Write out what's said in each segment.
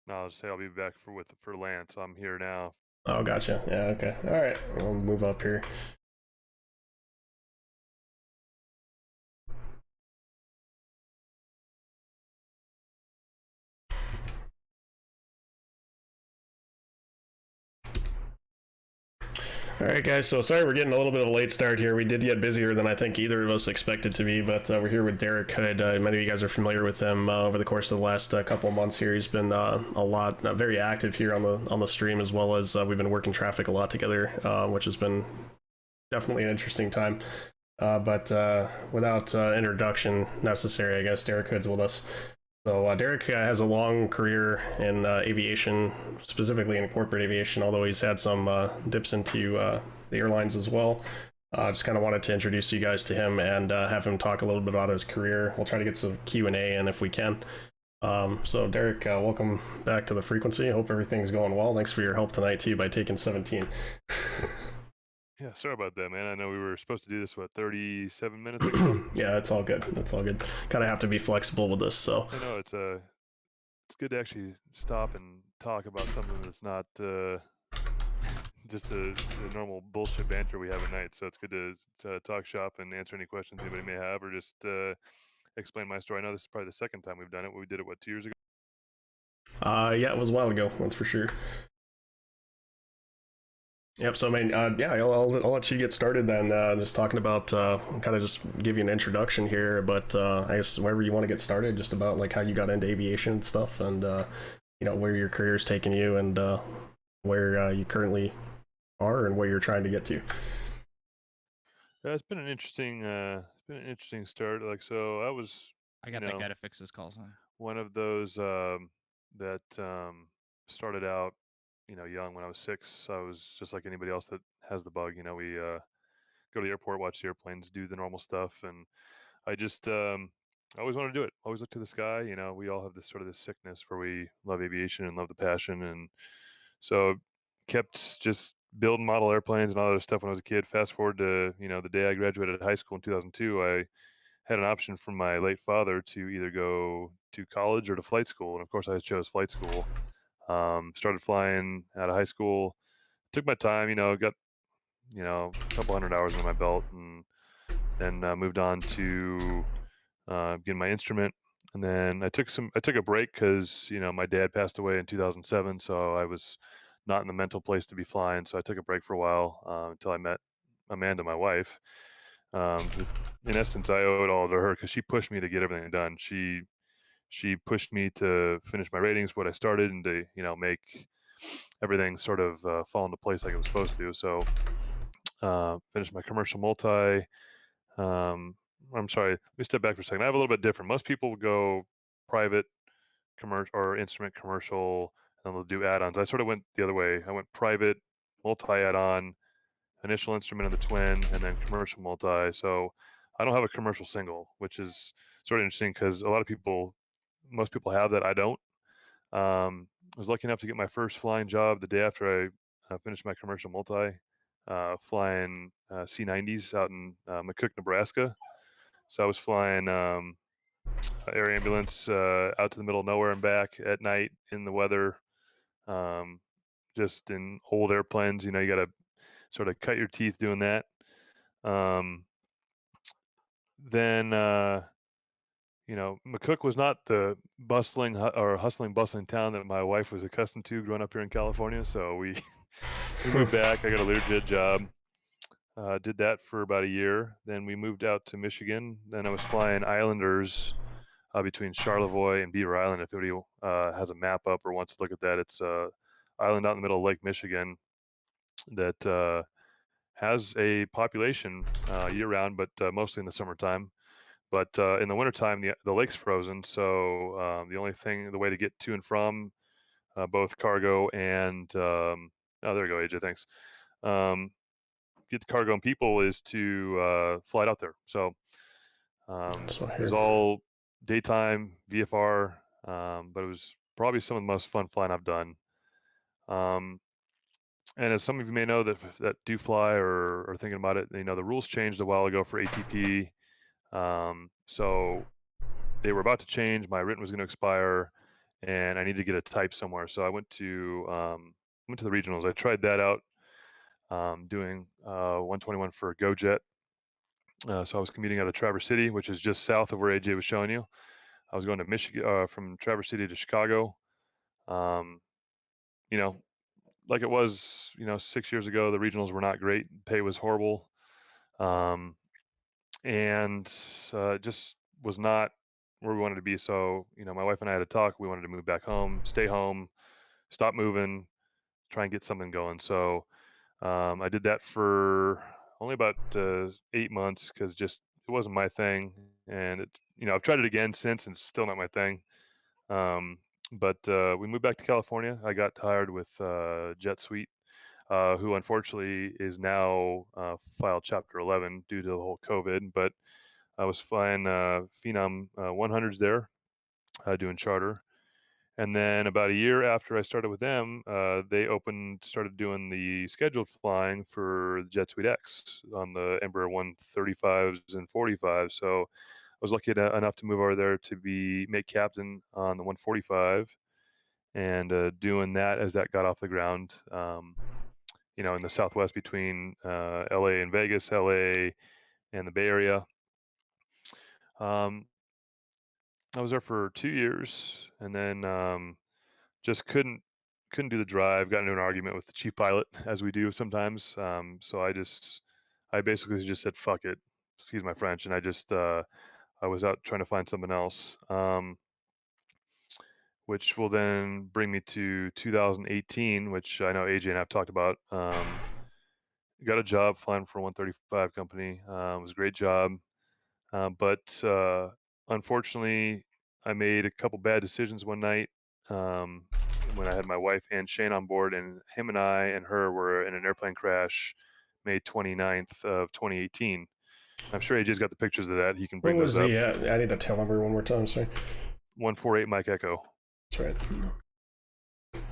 No, I'll just say I'll be back for land, so I'm here now. Oh, gotcha. Yeah, okay. All right, I'll move up here. All right, guys. So sorry we're getting a little bit of a late start here. We did get busier than I think either of us expected to be, but we're here with Derek Hood. Many of you guys are familiar with him over the course of the last couple of months here. He's been a lot, very active here on the stream, as well as we've been working traffic a lot together, which has been definitely an interesting time. But without introduction necessary, I guess Derek Hood's with us. So Derek has a long career in aviation, specifically in corporate aviation, although he's had some dips into the airlines as well. Just kind of wanted to introduce you guys to him and have him talk a little bit about his career. We'll try to get some Q&A in if we can. So Derek, welcome back to the frequency. I hope everything's going well. Thanks for your help tonight too by taking 17. Yeah, sorry about that, man. I know we were supposed to do this 37 minutes ago. Yeah, it's all good. That's all good. Kind of have to be flexible with this. So I know it's good to actually stop and talk about something that's not just the normal bullshit banter we have at night. So it's good to talk shop and answer any questions anybody may have, or just explain my story. I know this is probably the second time we've done it. We did it 2 years ago. yeah, it was a while ago. That's for sure. Yep. So I mean, yeah, I'll let you get started then. Just talking about kind of just give you an introduction here, but I guess wherever you want to get started, just about like how you got into aviation and stuff, and where your career's taking you, and where you currently are, and where you're trying to get to. It's been an interesting start. Like, so I was, I you got that know, guy to fix his calls. one of those that started out, young. When I was 6, I was just like anybody else that has the bug. We go to the airport, watch the airplanes, do the normal stuff, and I just I always wanted to do it. Always look to the sky. We all have this sort of this sickness where we love aviation and love the passion, and so kept just building model airplanes and all that other stuff when I was a kid. Fast forward to the day I graduated high school in 2002, I had an option from my late father to either go to college or to flight school, and of course I chose flight school. Started flying out of high school. Took my time, got a couple hundred hours under my belt, and then moved on to getting my instrument. And then I took a break because my dad passed away in 2007, so I was not in the mental place to be flying. So I took a break for a while until I met Amanda, my wife. Who, in essence, I owe it all to her because she pushed me to get everything done. She pushed me to finish my ratings, what I started, and to make everything sort of fall into place like it was supposed to. So finished my commercial multi. Um, I'm sorry. Let me step back for a second. I have a little bit different. Most people would go private, commercial, or instrument commercial, and they'll do add-ons. I sort of went the other way. I went private, multi add-on, initial instrument in the twin, and then commercial multi. So I don't have a commercial single, which is sort of interesting because most people have that. I don't. I was lucky enough to get my first flying job the day after I finished my commercial multi, flying C-90s out in McCook, Nebraska. So I was flying air ambulance out to the middle of nowhere and back at night in the weather, um, just in old airplanes. You got to sort of cut your teeth doing that. Um, then McCook was not the bustling or hustling, bustling town that my wife was accustomed to growing up here in California. So we we moved back. I got a Learjet job. Did that for about a year. Then we moved out to Michigan. Then I was flying Islanders between Charlevoix and Beaver Island. If anybody has a map up or wants to look at that, it's island out in the middle of Lake Michigan that has a population year-round, but mostly in the summertime. But in the wintertime, the lake's frozen, so the way to get to and from both cargo and oh, there you go, AJ, thanks. Get the cargo and people is to fly it out there. So it was all daytime VFR, but it was probably some of the most fun flying I've done. And as some of you may know that do fly or are thinking about it, the rules changed a while ago for ATP. So they were about to change. My written was going to expire, and I needed to get a type somewhere. So I went to the regionals. I tried that out, doing 121 for GoJet. So I was commuting out of Traverse City, which is just south of where AJ was showing you. I was going to Michigan, from Traverse City to Chicago. Um, you know, like it was, 6 years ago, the regionals were not great. Pay was horrible. Um, and it just was not where we wanted to be. So, my wife and I had a talk. We wanted to move back home, stay home, stop moving, try and get something going. So I did that for only about 8 months because just it wasn't my thing. And I've tried it again since, and it's still not my thing. Um, but we moved back to California. I got hired with Jet Suite, who unfortunately is now filed Chapter 11 due to the whole COVID. But I was flying Phenom 100s there, doing charter. And then about a year after I started with them, they started doing the scheduled flying for the Jet Suite X on the Embraer 135s and 45s. So I was lucky enough to move over there to make captain on the 145, and doing that as that got off the ground. In the Southwest between LA and Vegas, LA and the Bay Area. Um, I was there for 2 years, and then just couldn't do the drive. Got into an argument with the chief pilot, as we do sometimes. So I basically just said fuck it, excuse my French, and I was out trying to find something else. Which will then bring me to 2018, which I know AJ and I've talked about. Got a job flying for a 135 company. It was a great job. But unfortunately, I made a couple bad decisions one night, um, when I had my wife and Shane on board, and him and I and her were in an airplane crash May 29th of 2018. I'm sure AJ's got the pictures of that. He can What bring those was up. the? I need the tail number one more time. Sorry. 148 Mike Echo, That's right.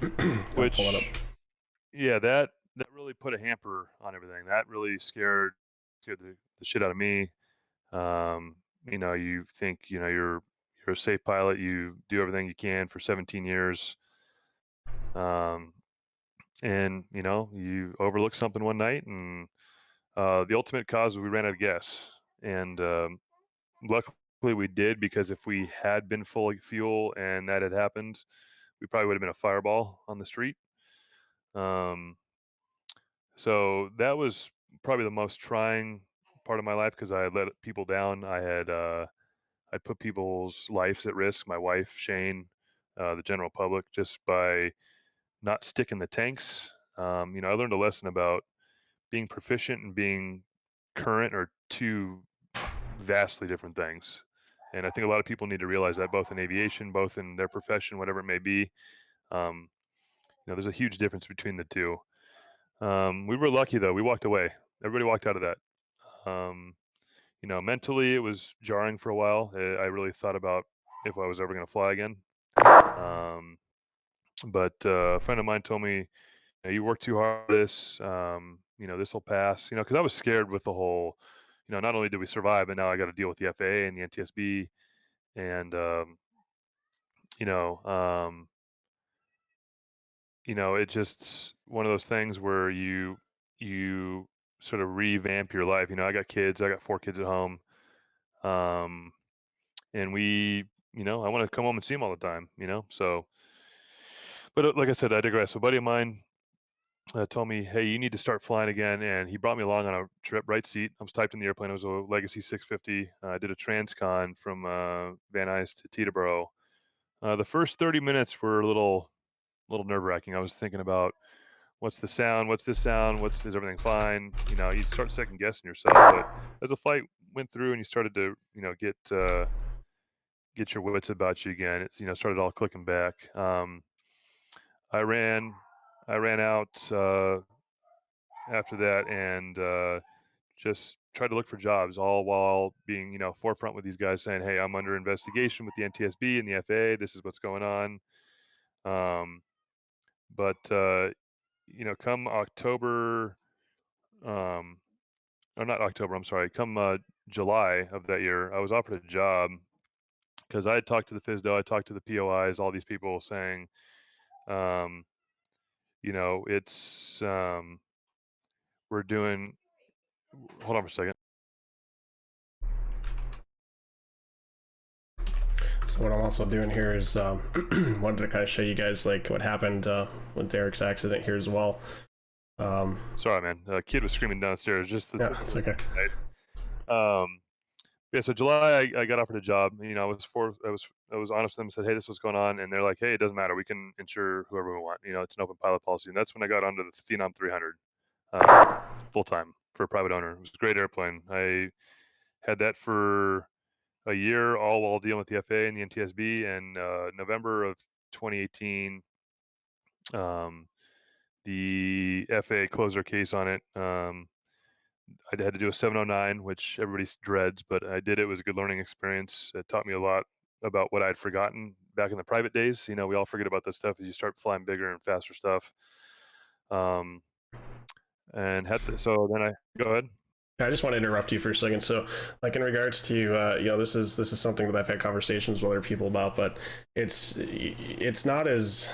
I'll pull it up. which, yeah, that really put a hamper on everything. That really scared the shit out of me. Um, you think you're a safe pilot. You do everything you can for 17 years, um, and you overlook something one night, and the ultimate cause was we ran out of gas. And luckily we did, because if we had been full of fuel and that had happened, we probably would have been a fireball on the street. Um, so that was probably the most trying part of my life, because I had let people down. I put people's lives at risk, my wife, Shane, the general public, just by not sticking the tanks. I learned a lesson about being proficient and being current are two vastly different things. And I think a lot of people need to realize that, both in aviation, both in their profession, whatever it may be. Um, there's a huge difference between the two. We were lucky though; we walked away. Everybody walked out of that. Um, mentally, it was jarring for a while. I really thought about if I was ever going to fly again. Um, but a friend of mine told me, "You work too hard for this. This will pass." Because I was scared with the whole. Not only did we survive, but now I got to deal with the FAA and the NTSB, and you know, um, it's just one of those things where you sort of revamp your life. I got kids. I got 4 kids at home, um, and I want to come home and see them all the time. So. But like I said, I digress. A buddy of mine told me, "Hey, you need to start flying again," and he brought me along on a trip, right seat. I was typed in the airplane. It was a Legacy 650. I did a transcon from Van Nuys to Teterboro. The first 30 minutes were a little nerve wracking. I was thinking about, what's the sound, what's this sound, is everything fine? You start second guessing yourself. But as the flight went through and you started to get your wits about you again, it's started all clicking back. I ran I ran out after that, and just tried to look for jobs, all while being forefront with these guys, saying, "Hey, I'm under investigation with the NTSB and the FAA. This is what's going on." Um, but come October, um, or not October, I'm sorry, come July of that year, I was offered a job because I had talked to the FISDO, I talked to the POIs, all these people saying, um, it's we're doing. Hold on for a second. So what I'm also doing here is wanted to kind of show you guys like what happened with Derek's accident here as well. Sorry, man. A kid was screaming downstairs. Just the Yeah, it's okay. um, yeah. So July, I got offered a job. I was honest with them and said, hey, this is what's going on, and they're like, hey, it doesn't matter. We can insure whoever we want. It's an open pilot policy, and that's when I got onto the Phenom 300 full time for a private owner. It was a great airplane. I had that for a year, all while dealing with the FAA and the NTSB. And November of 2018, the FAA closed their case on it. I had to do a 709, which everybody dreads, but I did it. It was a good learning experience. It taught me a lot about what I'd forgotten back in the private days. We all forget about this stuff as you start flying bigger and faster stuff. Um, and so then I go ahead. I just want to interrupt you for a second. So, like in regards to this is something that I've had conversations with other people about, but it's not as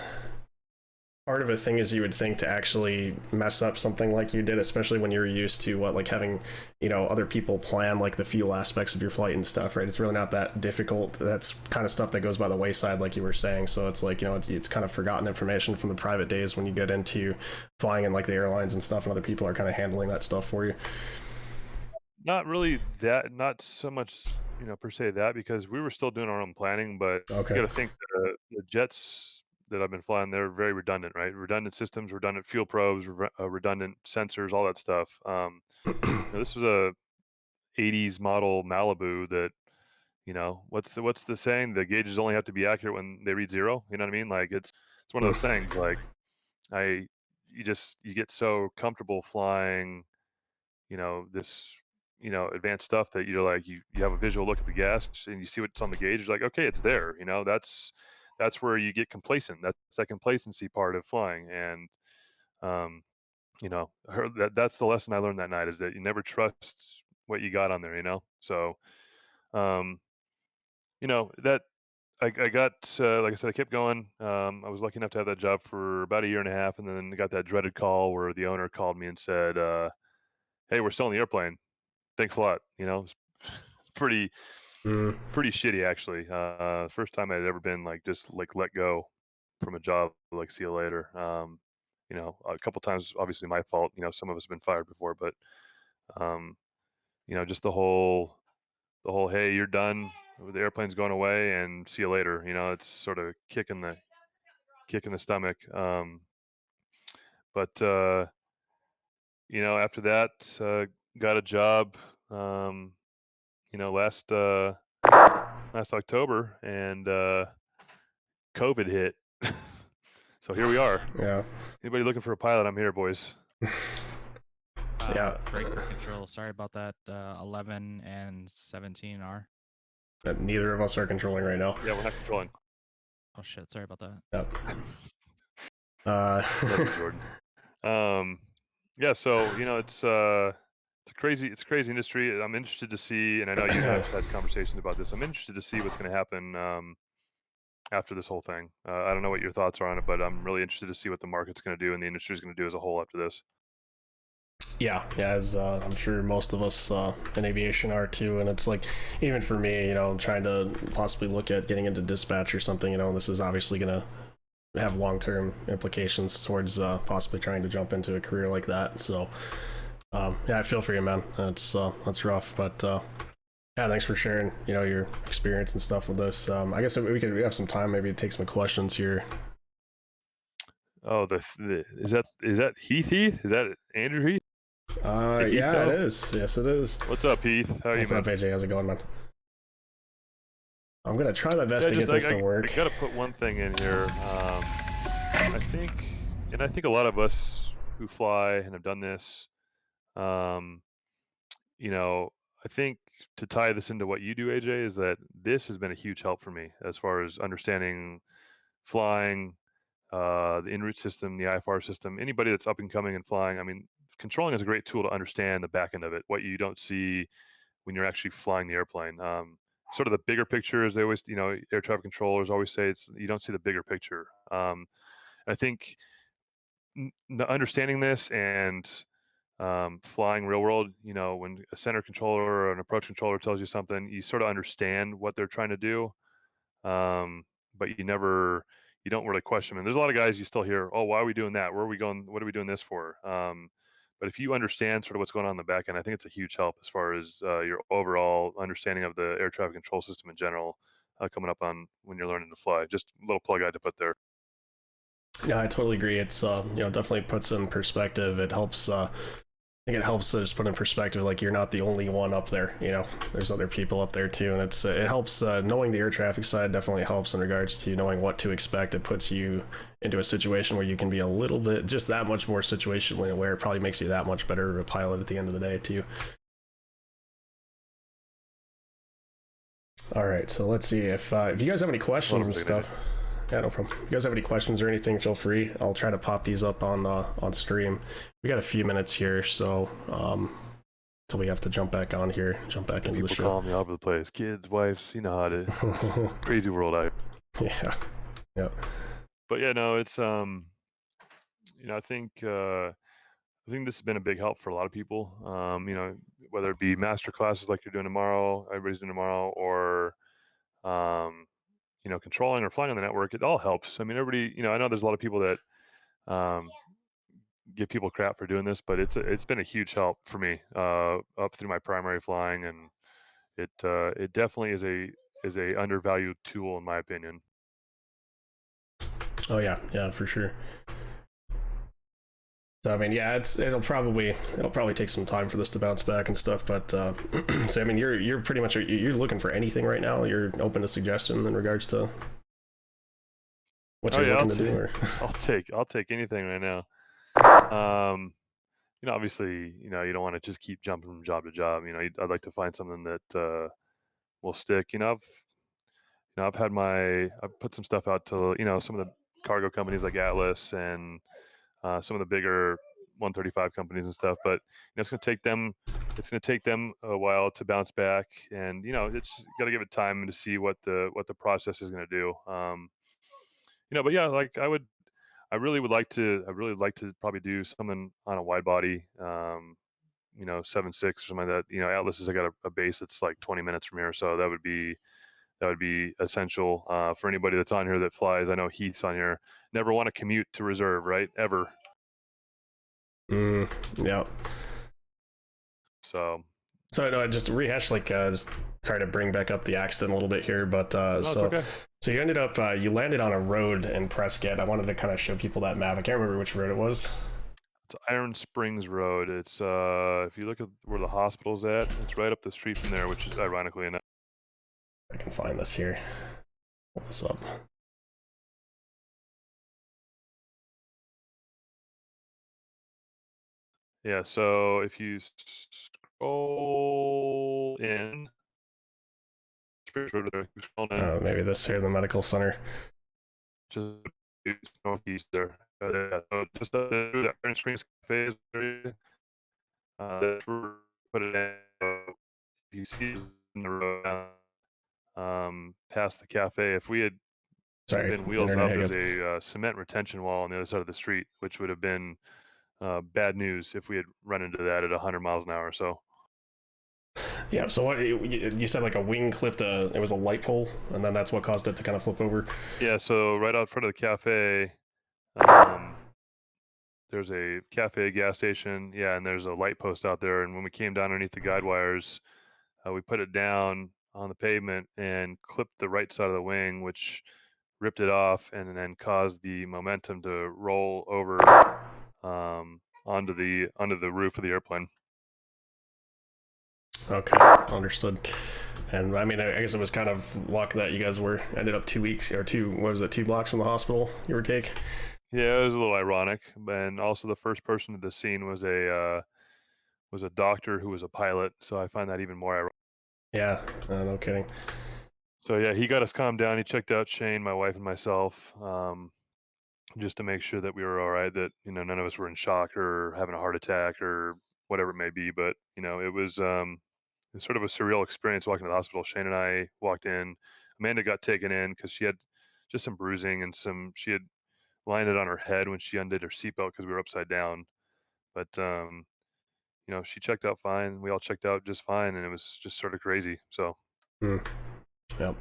hard of a thing as you would think to actually mess up something like you did, especially when you're used to like having other people plan like the fuel aspects of your flight and stuff, right? It's really not that difficult. That's kind of stuff that goes by the wayside, like you were saying. So it's like it's kind of forgotten information from the private days when you get into flying in like the airlines and stuff, and other people are kind of handling that stuff for you. Not really that, not so much, per se that, because we were still doing our own planning, but you Okay. got to think the jets that I've been flying, they're very redundant, right? Redundant systems, redundant fuel probes, redundant sensors, all that stuff. This was a 80s model Malibu that, what's the saying? The gauges only have to be accurate when they read zero. You know what I mean? Like it's one of those things. Like I, you get so comfortable flying this advanced stuff that you're like you have a visual look at the gas and you see what's on the gauge. You're like, okay, it's there. That's where you get complacent. That's that complacency part of flying. And um that's the lesson I learned that night, is that you never trust what you got on there. So um that I got like I said, I kept going. I was lucky enough to have that job for about a year and a half, and then I got that dreaded call where the owner called me and said, hey, we're selling the airplane, thanks a lot. It's pretty Mm. pretty shitty, actually. First time I'd ever been like just like let go from a job, like see you later. A couple times, obviously my fault. Some of us have been fired before, but um, just the whole hey, you're done. The airplane's going away, and see you later. It's sort of kick in the stomach. But after that, got a job. Last October, and COVID hit. So here we are. Yeah. Anybody looking for a pilot? I'm here, boys. Yeah. Brake control. Sorry about that. 11 and 17 are. Neither of us are controlling right now. Yeah, we're not controlling. Oh shit! Sorry about that. Yep. Jordan. Yeah. So it's a crazy industry. I'm interested to see, and I know you and I've had conversations about this. I'm interested to see what's going to happen after this whole thing. I don't know what your thoughts are on it, but I'm really interested to see what the market's going to do and the industry is going to do as a whole after this. Yeah, as I'm sure most of us in aviation are too, and it's like, even for me, trying to possibly look at getting into dispatch or something, this is obviously going to have long-term implications towards possibly trying to jump into a career like that. So, yeah, I feel for you, man. That's rough, but yeah, thanks for sharing, your experience and stuff with us. I guess we have some time, maybe to take some questions here. Oh, is that Heath? Is that Andrew Heath? Yeah, it is. Yes, it is. What's up, Heath? How are you, man? What's up, AJ? How's it going, man? I'm gonna try my best to get this to work. I gotta put one thing in here. I think a lot of us who fly and have done this, I think to tie this into what you do, AJ, is that this has been a huge help for me as far as understanding flying, the en route system, the IFR system. Anybody that's up and coming and flying, I mean, controlling is a great tool to understand the back end of it, what you don't see when you're actually flying the airplane. sort of the bigger picture, as they always, air traffic controllers always say, it's you don't see the bigger picture. I think understanding this and flying real world, when a center controller or an approach controller tells you something, you sort of understand what they're trying to do, um, but you don't really question them. And there's a lot of guys you still hear, oh, why are we doing that? Where are we going? What are we doing this for? But if you understand sort of what's going on in the back end, I think it's a huge help as far as your overall understanding of the air traffic control system in general, coming up on when you're learning to fly. Just a little plug I had to put there. Yeah, I totally agree. It's definitely puts in perspective. It helps. I think it helps to just put in perspective, like you're not the only one up there. There's other people up there too, and it helps. Knowing the air traffic side definitely helps in regards to knowing what to expect. It puts you into a situation where you can be a little bit just that much more situationally aware. It probably makes you that much better of a pilot at the end of the day too. All right, so let's see if you guys have any questions and stuff. Yeah, no problem. If you guys have any questions or anything, feel free. I'll try to pop these up on stream. We got a few minutes here, so till we have to jump back on here, jump back into the show. People call me all over the place. Kids, wives, you know how it is. Crazy world out here. Yeah. But yeah, no, it's I think this has been a big help for a lot of people. Whether it be master classes like you're doing tomorrow, everybody's doing tomorrow, or controlling or flying on the network, it all helps. I mean, everybody, I know there's a lot of people that give people crap for doing this, but it's been a huge help for me up through my primary flying, and it definitely is a undervalued tool in my opinion. Oh yeah, for sure. So I mean, yeah, it'll probably take some time for this to bounce back and stuff. But so I mean, you're pretty much you're looking for anything right now. You're open to suggestion in regards to what you're looking to do. Or? I'll take anything right now. Obviously, you don't want to just keep jumping from job to job. I'd like to find something that will stick. I've put some stuff out to some of the cargo companies like Atlas and some of the bigger 135 companies and stuff. But it's going to take them a while to bounce back, and it's got to give it time to see what the process is going to do. But yeah, like I really would like to probably do something on a wide body. 7.6 or something like that. Atlas has got a base that's like 20 minutes from here, so that would be essential for anybody that's on here that flies. I know Heath's on here. Never want to commute to reserve, right? Ever. Yeah. So no, just rehash just try to bring back up the accident a little bit here, but okay. So you ended up you landed on a road in Prescott. I wanted to kind of show people that map. I can't remember which road it was. It's Iron Springs Road. It's if you look at where the hospital's at, it's right up the street from there, which is ironically enough. I can find this here. Pull this up. Yeah, so if you scroll in, maybe this here, the medical center. Just northeast there. So just the Iron Springs Cafe area. That's where we put it in. You see in the road past the cafe. If we had been wheels up, there's a cement retention wall on the other side of the street, which would have been bad news if we had run into that at 100 miles an hour. So. Yeah. So what you said, like a wing clipped it was a light pole, and then that's what caused it to kind of flip over. Yeah. So right out front of the cafe, there's a cafe gas station. Yeah, and there's a light post out there. And when we came down underneath the guide wires, we put it down on the pavement and clipped the right side of the wing, which ripped it off and then caused the momentum to roll over onto the roof of the airplane. Okay, understood. And I mean, I guess it was kind of luck that you guys ended up 2 weeks or 2 blocks from the hospital, give or take. Yeah, it was a little ironic, and also the first person to the scene was a doctor who was a pilot, so I find that even more ironic. Yeah, no kidding. So yeah, he got us calmed down. He checked out Shane, my wife, and myself, just to make sure that we were all right, that none of us were in shock or having a heart attack or whatever it may be. But it was it's sort of a surreal experience walking to the hospital. Shane and I walked in. Amanda got taken in because she had just some bruising and she had landed on her head when she undid her seatbelt because we were upside down. But she checked out fine. We all checked out just fine, and it was just sort of crazy. So, Yep.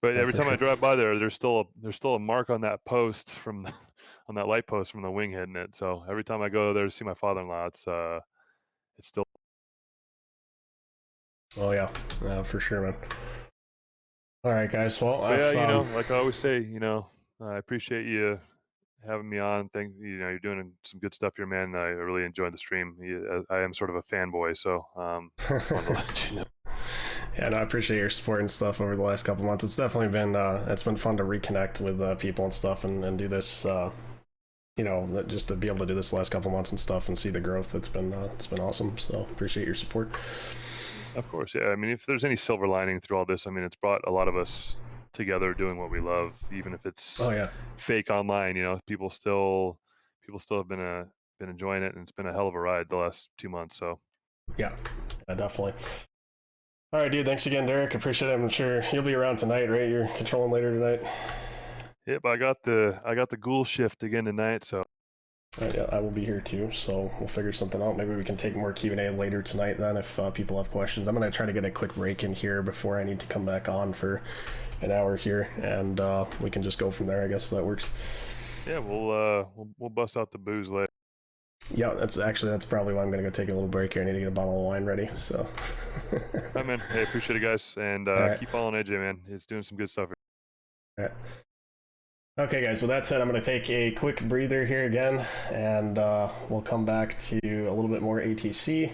but Yeah, every for time I sure. drive by there's still a mark on that post from on that light post from the wing hitting it. So every time I go there to see my father-in-law, it's still. Oh yeah, for sure, man. All right, guys. Well, But yeah, like I always say, I appreciate you having me on. You're doing some good stuff here, man. I really enjoyed the stream. I am sort of a fanboy, so just wanted to let you know. Yeah, no, I appreciate your support and stuff over the last couple months. It's definitely been fun to reconnect with people and stuff and do this. Just to be able to do this the last couple months and stuff and see the growth. It's been awesome. So appreciate your support. Of course, yeah. I mean, if there's any silver lining through all this, I mean, it's brought a lot of us together doing what we love, even if it's Oh yeah, fake online. People still have been enjoying it, and it's been a hell of a ride the last 2 months. So yeah, definitely. All right, dude. Thanks again, Derek. Appreciate it. I'm sure you'll be around tonight, right? You're controlling later tonight. yep, I got the ghoul shift again tonight. So Yeah, I will be here too, so we'll figure something out. Maybe we can take more Q&A later tonight then if people have questions. I'm going to try to get a quick break in here before I need to come back on for an hour here, and we can just go from there, I guess, if that works. yeah, we'll bust out the booze later. Yeah, that's probably why I'm going to go take a little break here. I need to get a bottle of wine ready, so. All right, man. Hey, appreciate it, guys. And right. keep following AJ, man. He's doing some good stuff. All right. Okay, guys, with that said, I'm going to take a quick breather here again, and we'll come back to a little bit more ATC.